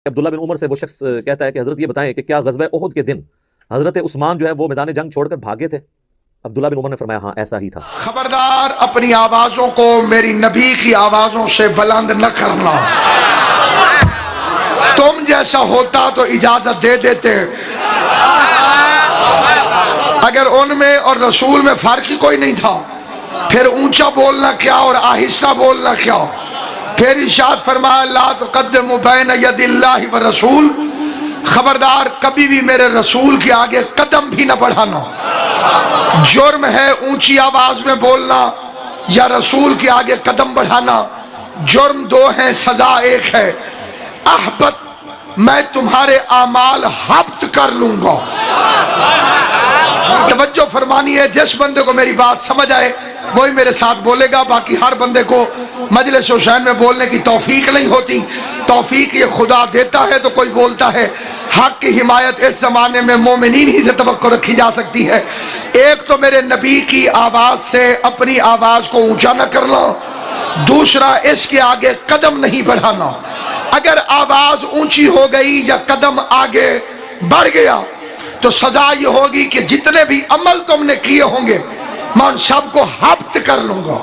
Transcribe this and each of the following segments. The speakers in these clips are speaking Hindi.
अब्दुल्ला बिन उमर से वो शख्स कहता है कि हजरत ये बताएं कि क्या ग़ज़वा उहद के दिन हजरत उस्मान जो है वो मैदान जंग छोड़कर भागे थे? अब्दुल्ला बिन उमर ने फरमाया हाँ ऐसा ही था। खबरदार अपनी आवाजों को मेरी नबी की आवाजों से बुलंद न करना। तुम जैसा होता तो इजाजत दे देते, अगर उनमें और रसूल में फर्क ही कोई नहीं था फिर ऊंचा बोलना क्या और आहिस्ता बोलना क्या। फिर इरशाद फरमाया ला तुक़द्दिमू बैन यदिल्लाहि व रसूल, खबरदार कभी भी मेरे रसूल के आगे कदम भी न बढ़ाना। जुर्म है ऊंची आवाज में बोलना या रसूल के आगे कदम बढ़ाना। जुर्म दो हैं, सजा एक है। अहबत मैं तुम्हारे आमाल हब्त कर लूंगा। तवज्जो फरमानी है, जिस बंदे को मेरी बात समझ आए वही मेरे साथ बोलेगा। बाकी हर बंदे को मजलिस हुसैन में बोलने की तौफीक नहीं होती। तौफीक ये खुदा देता है तो कोई बोलता है। हक की हिमायत इस जमाने में मोमिनीन ही से तवक्को रखी जा सकती है। एक तो मेरे नबी की आवाज से अपनी आवाज को ऊंचा न करना, दूसरा इसके आगे कदम नहीं बढ़ाना। अगर आवाज ऊंची हो गई या कदम आगे बढ़ गया तो सजा ये होगी कि जितने भी अमल तुमने किए होंगे मैं उन सबको हब्त कर लूंगा।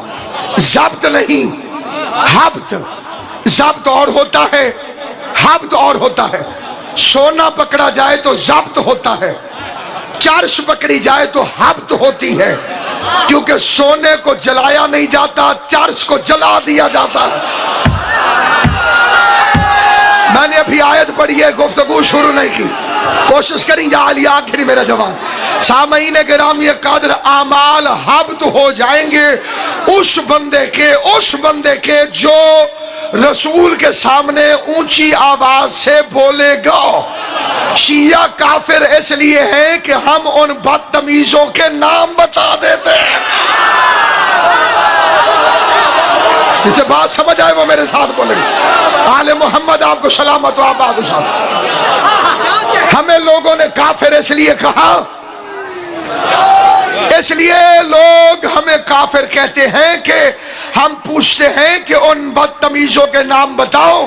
जब्त नहीं, हब्त। जब्त और होता है, हब्त और होता है। सोना पकड़ा जाए तो जब्त होता है, चर्च पकड़ी जाए तो हब्त होती है। क्योंकि सोने को जलाया नहीं जाता, चर्च को जला दिया जाता है। मैंने अभी आयत पढ़ी है, गुफ्तगू शुरू नहीं की, कोशिश करी या अली आखिरी मेरा जवान। सामईन गिरामी कदर आमाल हब्त हो जाएंगे उस बंदे के जो रसूल के सामने ऊंची आवाज से बोलेगा। शिया काफिर इसलिए है कि हम उन बदतमीजों के नाम बता देते हैं। जिसे बात समझ आए वो मेरे साथ बोलेंगे। आले मोहम्मद आपको सलामत हो, आबाद साहब। हमें लोगों ने काफिर इसलिए कहा, इसलिए लोग हमें काफिर कहते हैं कि हम पूछते हैं कि उन बदतमीजों के नाम बताओ।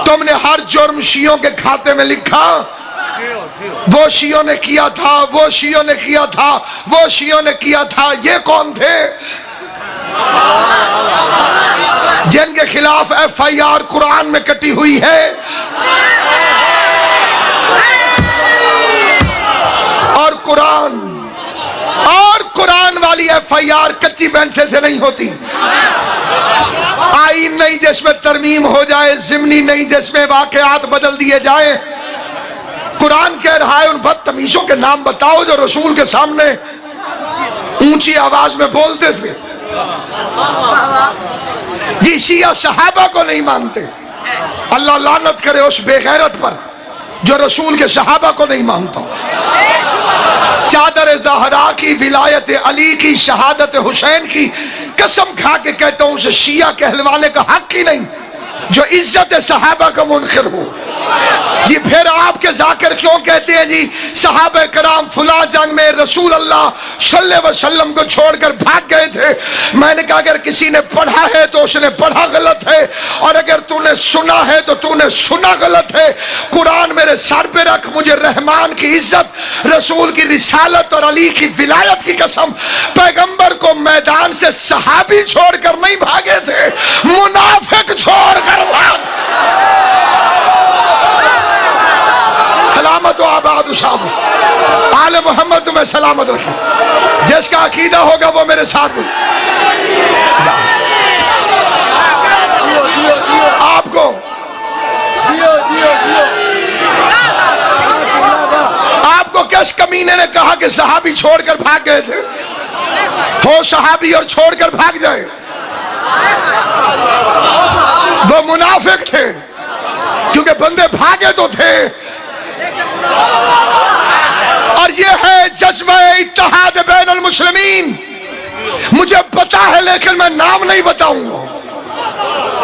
तुमने हर जुर्म शियों के खाते में लिखा, वो शियों ने किया था, वो शियों ने किया था, वो शियों ने किया था। ये कौन थे जिनके खिलाफ FIR कुरान में कटी हुई है? और कुरान वाली FIR कच्ची पेंसिल से नहीं होती। आईन नहीं जिसमें तरमीम हो जाए, जिमनी नहीं जिसमें वाकयात बदल दिए जाए। कुरान कह रहा है उन बदतमीजों के नाम बताओ जो रसूल के सामने ऊंची आवाज में बोलते थे। जी शिया सहाबा को नहीं मानते। अल्लाह लानत करे उस बेगैरत पर जो रसूल के सहाबा को नहीं मानता। चादर ज़हरा की, विलायत अली की, शहादत हुसैन की कसम खा के कहता हूं उसे शिया कहलवाने का हक ही नहीं जो इज्जत सहाबा का मुनकिर हो। जी फिर आपके जाकिर क्यों कहते हैं जी सहाबा कराम फुला जंग में रसूल अल्लाह सल्लल्लाहु अलैहि वसल्लम को छोड़कर भाग गए थे? मैंने कहा अगर किसी ने पढ़ा है तो उसने पढ़ा गलत है, और अगर तूने सुना है तो तूने सुना गलत है। कुरान मेरे सर पे रख, मुझे रहमान की इज्जत, रसूल की रिसालत और अली की विलायत की कसम, पैगंबर को मैदान से सहाबी छोड़कर नहीं भागे थे, मुनाफिक छोड़कर भाग। सलामत आबाद साहब, आले मोहम्मद तुम्हें सलामत रखे। जिसका अकीदा होगा वो मेरे साथ बोले। आपको किस कमीने ने कहा कि सहाबी छोड़कर भाग गए थे? हो सहाबी और छोड़कर भाग जाए, वो मुनाफिक थे। क्योंकि बंदे भागे तो थे। और ये है जज्बा इत्तेहाद बैनुल मुस्लिमीन। मुझे पता है लेकिन मैं नाम नहीं बताऊंगा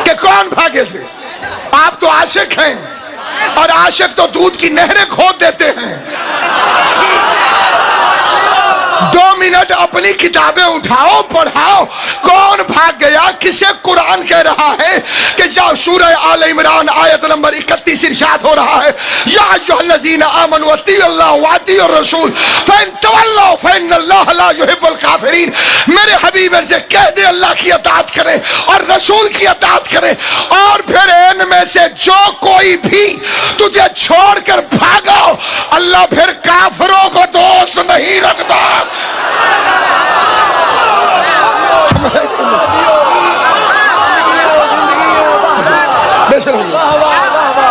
कि कौन भागे थे। आप तो आशिक हैं, और आशिक तो दूध की नहरें खोद देते हैं। 2 मिनट अपनी किताबें उठाओ, पढ़ाओ। कौन भाग गया? किसे कुरान कह रहा है कि जब सूरह आल इमरान आयत नंबर 31 इरशाद हो रहा है, या अय्युहल्लज़ीना आमनू अतीउल्लाह व अतीउर रसूल फइन तवल्लौ फइन्नल्लाह ला युहिब्बुल काफिरीन। मेरे हबीब से कह दे अल्लाह की अताअत करें और रसूल की अताअत करें, और फिर इनमें से जो कोई भी तुझे छोड़कर भागा, अल्लाह फिर काफिरों को दोस्त नहीं रखता।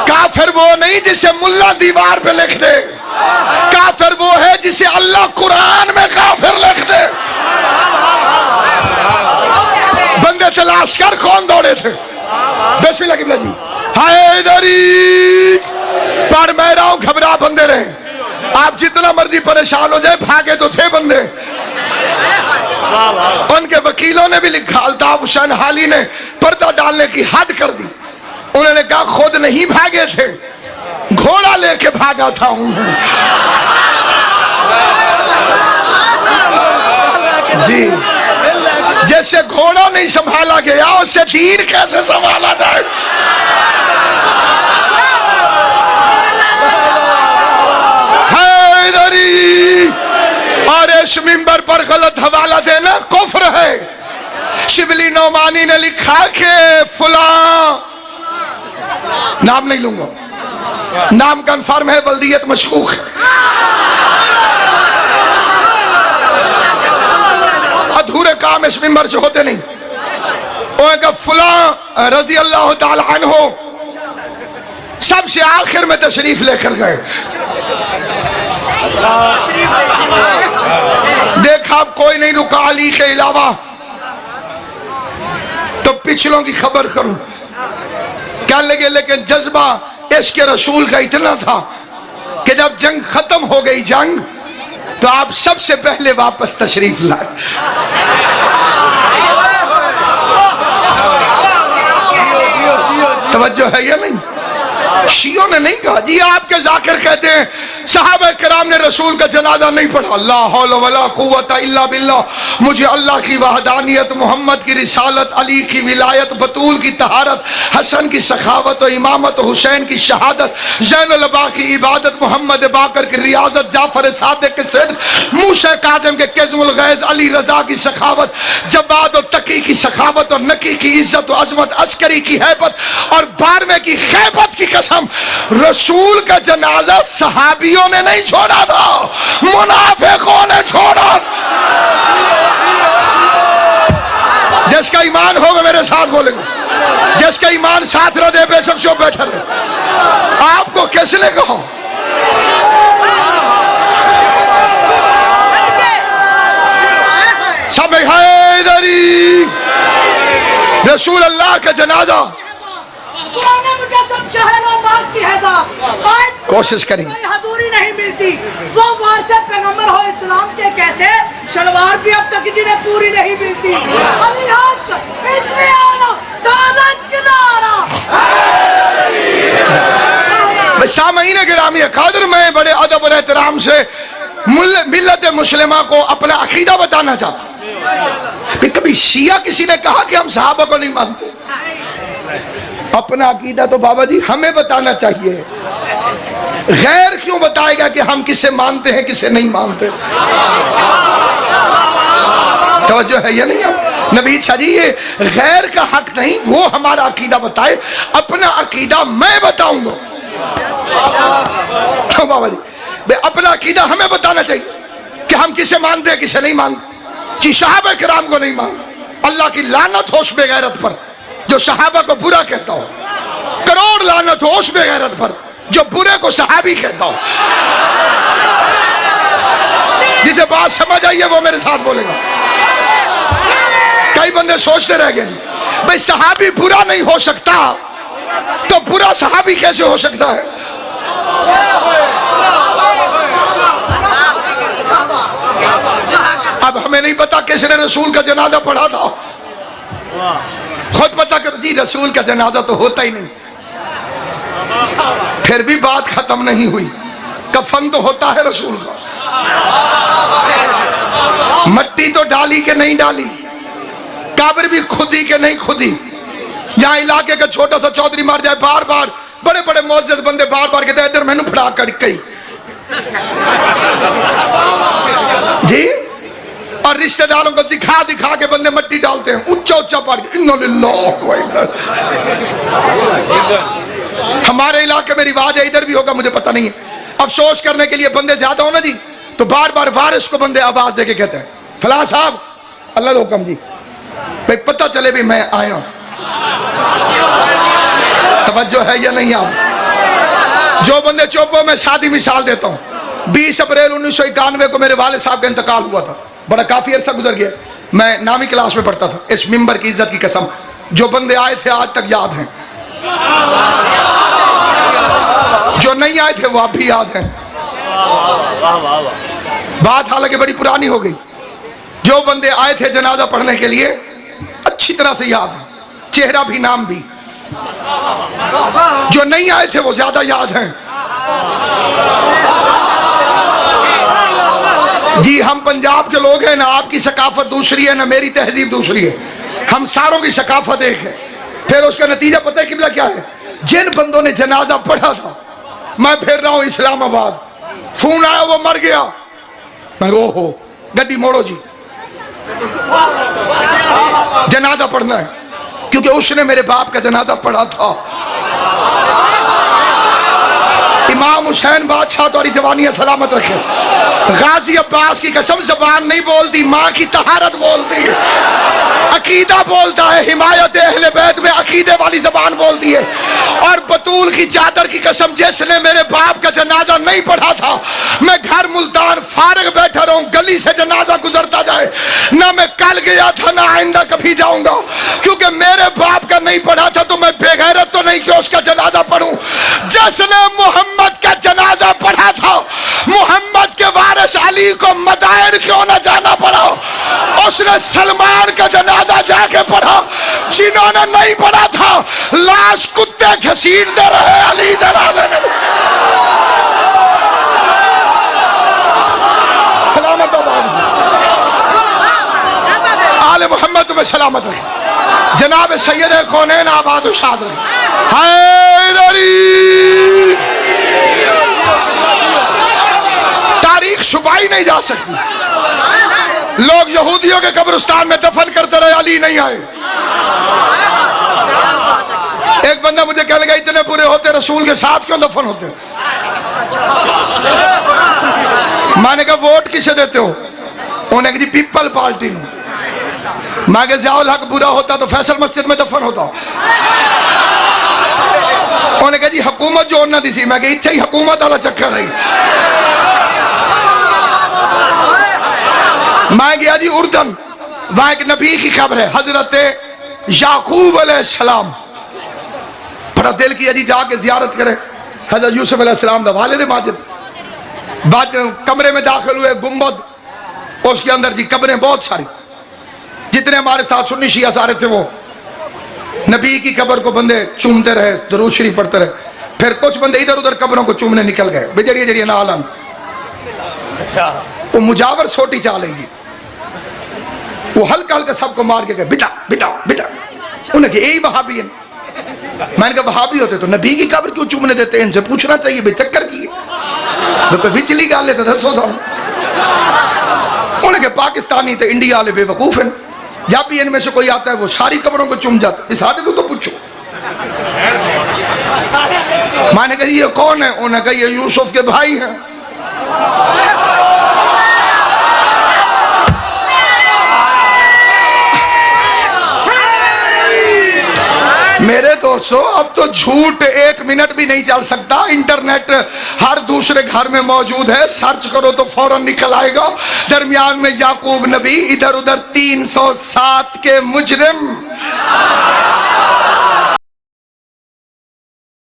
काफिर वो नहीं जिसे मुल्ला दीवार पे लिख दे, काफिर वो है जिसे अल्लाह कुरान में काफिर लिख दे। बंदे तलाश कर कौन दौड़े थे? बिस्मिल्लाह किबला जी। हैदरी पर मैं रहा हूं, घबरा बंदे रहे। आप जितना मर्जी परेशान हो जाए, भागे तो थे बंदे। उनके वकीलों ने भी लिखा, अल्ताफ हुसैन हाली ने पर्दा डालने की हद कर दी। उन्होंने कहा खुद नहीं भागे थे, घोड़ा लेके भागा था जी। जैसे घोड़ा नहीं संभाला गया, उससे दीन कैसे संभाला जाए? और इस मिंबर पर गलत हवाला देना कुफ्र है। शिबली नौमानी ने लिखा कि फुला, नाम नहीं लूंगा, नाम कन्फर्म है, बल्दियत मशकूक है, अधूरे काम इस मिंबर से होते नहीं। उनका फुला रजी अल्लाह ताला अन्हु सबसे आखिर में तशरीफ लेकर गए। देखा कोई नहीं रुका अली के अलावा, तो पिछलों की खबर करूं क्या लगे। लेकिन जज्बा इश्क रसूल का इतना था कि जब जंग खत्म हो गई जंग, तो आप सबसे पहले वापस तशरीफ लाए। तवज्जो है या नहीं? शियों ने नहीं कहा जी, आपके जाकिर कहते हैं सहाबा किराम ने रसूल का जनाजा नहीं पढ़ा। ला हौला वला कुव्वता इल्ला बिल्लाह। मुझे अल्लाह की वहदानियत, मोहम्मद की रिसालत, अली की विलायत, बतूल की तहारत, हसन की सखावत और इमामत, हुसैन की शहादत, ज़ैनुल अबा की इबादत, मोहम्मद बाकर की रियाजत, जाफर सादिक के सिद्क, मूसा काज़िम के किज़्मुल गैज़, अली रजा की सखावत, जब्बाद और तकी की सखावत और नकी की इज्जत और अजमत, अस्करी की हैबत और बारहवें की खैबत की कसम, रसूल का जनाजा सहाबियों ने नहीं छोड़ा था, मुनाफिकों ने छोड़ा। जिसका ईमान होगा मेरे साथ बोलेगा, जिसका ईमान साथ रह दे बेशक जो बैठा रहे। आपको किसने कहा? सब हैदरी रसूल अल्लाह का जनाजा कोशिश करें, हदूरी नहीं मिलती। वो वारिसे पैगंबर हो इस्लाम के, कैसे शलवार भी अब तक जिन्हें पूरी नहीं मिलती। सामईन गिरामी कादर, मैं बड़े अदब और एहतराम से मिल्लत मुस्लिमा को अपना अकीदा बताना चाहता हूं। कभी शिया किसी ने कहा कि हम सहाबा को नहीं मानते? अपना अकीदा तो बाबा जी हमें बताना चाहिए। गैर क्यों बताएगा कि हम किसे मानते हैं किसे नहीं मानते? तवज्जो है या नहीं? नबी शाह जी, ये गैर का हक नहीं, वो हमारा अकीदा बताए, अपना अकीदा मैं बताऊंगा। क्यों बाबा जी? अपना अकीदा हमें बताना चाहिए कि हम किसे मानते हैं किसे नहीं मानते। जी सहाबा किराम को नहीं मानते, अल्लाह की लानत हो उस बेगैरत पर जो सहाबा को बुरा कहता हो। करोड़ लानत हो उस बेगैरत पर जो बुरे को सहाबी कहता हो। जिसे बात समझ आई है वो मेरे साथ बोलेगा। कई बंदे सोचते रह गए भाई सहाबी बुरा नहीं हो सकता, तो बुरा सहाबी कैसे हो सकता है? अब हमें नहीं पता किसने रसूल का जनाजा पढ़ा था। खुद पता कर जी, रसूल का जनाजा तो होता ही नहीं। फिर भी बात खत्म नहीं हुई, कफन तो होता है रसूल का। मट्टी तो डाली के नहीं डाली, काबर भी खुदी के नहीं खुदी। जहां इलाके का छोटा सा चौधरी मर जाए, बार बार बड़े बड़े मौजूद बंदे बार बार कहते इधर मैनू फड़ा कर कई जी, और रिश्तेदारों को दिखा दिखा के बंदे मट्टी डालते हैं ऊंचा ऊंचा पड़ के। इन्ना लिल्लाह व इन्ना। हमारे इलाके में रिवाज है, इधर भी होगा मुझे पता नहीं है। अफसोस करने के लिए बंदे ज्यादा हो ना जी, तो बार बार वारिस को बंदे आवाज देके कहते हैं फलां साहब अल्लाह हुक्म जी, भाई पता चले भी मैं आया हूं। तवज्जो है या नहीं? आप जो बंदे चौपो में शादी मिसाल देता हूं, 20 अप्रैल 1991 को मेरे वाले साहब का इंतकाल हुआ था। बड़ा काफी अरसा गुजर गया, मैं नामी क्लास में पढ़ता था। इस मिंबर की इज्जत की कसम, जो बंदे आए थे आज तक याद हैं, जो नहीं आए थे वो अब भी याद हैं। बात हालांकि बड़ी पुरानी हो गई। जो बंदे आए थे जनाजा पढ़ने के लिए अच्छी तरह से याद है, चेहरा भी नाम भी। जो नहीं आए थे वो ज्यादा याद हैं। जी हम पंजाब के लोग हैं ना, आपकी सकाफत दूसरी है ना, मेरी तहजीब दूसरी है। हम सारों की सकाफत एक है। फिर उसका नतीजा पता है किबला क्या है? जिन बंदों ने जनाजा पढ़ा था, मैं फिर रहा हूं इस्लामाबाद, फोन आया वो मर गया, मैं ओहो गड्डी मोड़ो जी, जनाजा पढ़ना है, क्योंकि उसने मेरे बाप का जनाजा पढ़ा था। इमाम हुसैन बादशाह तुम्हारी जवानी सलामत रखे। गाजी अब्बास की कसम जबान नहीं बोलती, माँ की तहारत बोलती है, अकीदा बोलता है, हिमायत अहले बैत में अकीदे वाली जबान बोलती है। और बतूल की चादर की कसम, जिसने मेरे बाप का जनाजा नहीं पढ़ा था, मैं घर मुल्तान फारग बैठा रहूं, गली से जनाजा गुजरता जाए, ना मैं कल गया था ना आइंदा कभी जाऊंगा, क्योंकि मेरे बाप का नहीं पढ़ा था तो मैं बेगैरत तो नहीं कि उसका जनाजा पढ़ूं। जिसने मोहम्मद का जनाजा पढ़ा था, मोहम्मद के वारिस अली को मदाइन क्यों न जाना पड़ा, उसने सलमान का जनाजा जाके पढ़ा। जिन्होंने नहीं पढ़ा था, लाश कुत्ते घसीट दे रहे अली जनाजे में। सलामत आले मोहम्मद तुम्हें सलामत रखे। जनाब सैयद कौनैन आबाद शाद रहे। हैदरी तारीख छुपाई नहीं जा सकती। लोग यहूदियों के कब्रिस्तान में दफन करते रहे, अली नहीं आए। एक बंदा मुझे कह लगा इतने बुरे होते रसूल के साथ क्यों दफन होते? मैंने कहा वोट किसे देते हो? उन्होंने कहा जी पीपल पार्टी में। मैं कहा ज़ियाउल हक बुरा होता तो फैसल मस्जिद में दफन होता। उन्होंने कहा जी हुकूमत जो उन्होंने दी सी। मैं कहा इत्थे ही हुकूमत वाला चक्कर है। मैं गया जी उर्दन, वहां एक नबी की खबर है, हजरत याकूब अलैहिस्सलाम। बड़ा दिल किया जी जाके जियारत करें हजरत यूसुफ अलैहिस्सलाम दा वालिद माजिद। बाद कमरे में दाखिल हुए, गुंबद, उसके अंदर जी कब्रें बहुत सारी। जितने हमारे साथ सुन्नी शिया सारे थे, वो नबी की कब्र को बंदे चूमते रहे, दुरूद शरीफ पढ़ते रहे। फिर कुछ बंदे इधर उधर कब्रों को चूमने निकल गए, बेजड़िया जड़िया नालन। अच्छा वो मुजावर सोटी चाल है जी, वो हल्का हल्का सबको मार के गए बिटा बिटा बिटा। उन्हें कहा यही वहाबी है। मैंने कहा वहाबी होते तो नबी की कब्र क्यों चूमने देते हैं? इनसे पूछना चाहिए बेचक्कर की तो विचली गाल लेते दसो साल। उन्हें कहा पाकिस्तानी तो इंडिया वाले बेवकूफ हैं, जब भी इनमें से कोई आता है वो सारी कब्रों को चूम जाता है। साढ़े तो पूछो। मैंने कहा ये कौन है? उन्हें कहा ये यूसुफ के भाई हैं। मेरे दोस्तों अब तो झूठ 1 मिनट भी नहीं चल सकता। इंटरनेट हर दूसरे घर में मौजूद है, सर्च करो तो फौरन निकल आएगा। दरमियान में याकूब नबी, इधर उधर 307 के मुजरिम।